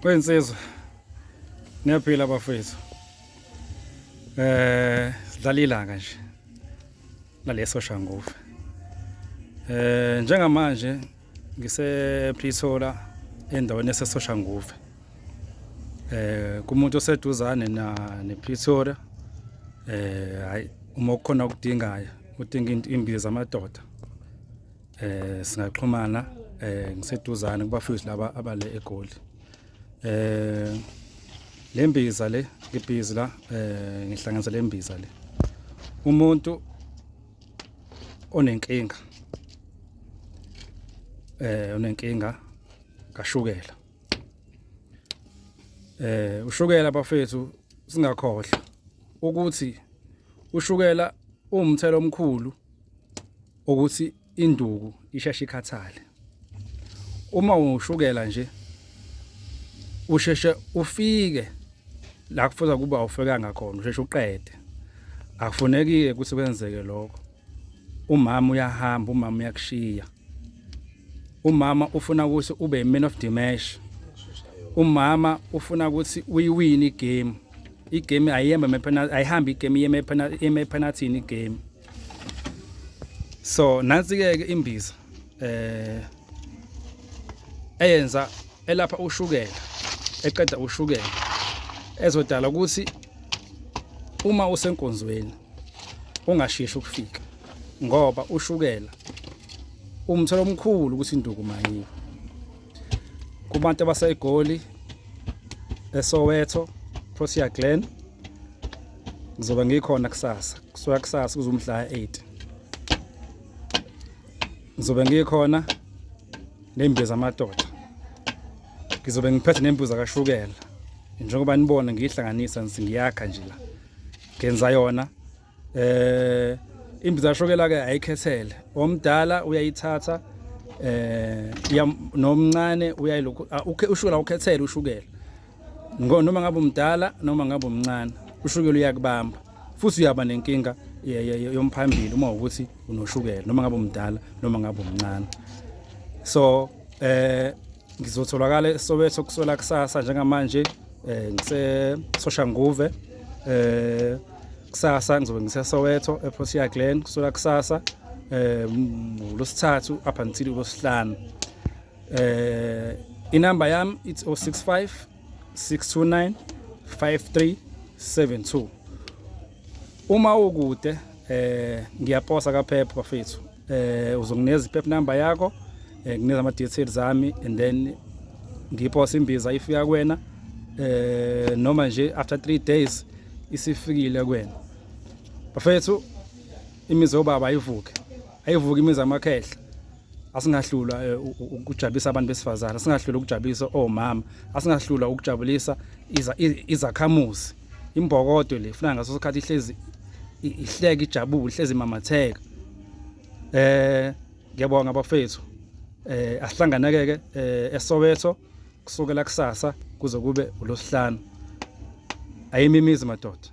Kwensizwe niyaphila bafethu. Sidlala ilanga nje laleso shanguve. Njengamanje ngise Pretoria endaweni esesoshanguve. Kumuntu oseduzane ne Pretoria hayi uma ukhona ukudingayo udinga imbiza amadoda. Singaxhumana ngiseduzane kubafethu laba abale eGoli. Lembiza le ngibhizi la ngihlanganisa lembiza le. Umuntu onenkinga onenkinga kashukela. Ushukela bafethu singakhohlwa ukuthi ushukela umthelo omkhulu ukuthi induku isheshe ikhathale. Uma ushukela nje usheshe ufike la kufuza kuba awufika ngakhona usheshe uqede. Akufuneki ukuthi kwenzeke lokho. Umama uyahamba, umama uyakushiya. Umama ufuna ukuthi ube iman of the match. Umama ufuna ukuthi uyiwine igame. Igame ayihambi igame yeme penalty igame. So nansi ke imbiza eyenza elapha ushukela eqeda ushukela ezodala ukuthi uma usenkonzweni ungashishi ukufika ngoba ushukela umthelo omkhulu ukuthi induku mayiwe. Kubantu abaseGoli eSoweto Protea Glen ngizoba ngikhona kusasa kusuka kusasa kuzumhla 8 ngizobe ngikhona nembiza amadoda. Ngizobe ngiphethe nembiza kashukela njengoba nibona ngihlanganisa ngiyakha nje la ngenza yona. Imbiza kashukela ke ayikhethele, omdala uyayithatha nomncane uyayilokhu ushukela ukhethele ushukela noma ngabe umdala noma ngabe umncane ushukela uyakubamba futhi uyaba nenkinga yomphambili uma ukuthi unoshukela noma ngabe umdala noma ngabe umncane. So ngizotholakala eSoweto kusola kusasa njengamanje ngise Soshanguve. Kusasa ngizobe ngiseSoweto eProtea Glen kusola kusasa uLosithathu up until uLosihlanu. Inamba yami it's 065 629 5372. Uma ukude ngiyaposa kaphepha bafethu. Uzongineza iphepha number yakho, ngineza ama details zami and then ngiposa imbiza ifika kuwena noma nje after 3 days isifikile kuwena. Bafethu imizi obaba ayivuki imizi amakhehla. Asingahlula ukujabulisa abantu besifazana, asingahlula ukujabulisa omama, asingahlula ukujabulisa izakhamuzi. Imbokodo le ifuna ngaso sikhathi ihlezi ihleke ijabule, ihlezi mamatheka. Ngiyabonga bafethu. Asihlanganeke eSoweto kusukela kusasa kuze kube uLosihlanu. Ayimimizi madoda.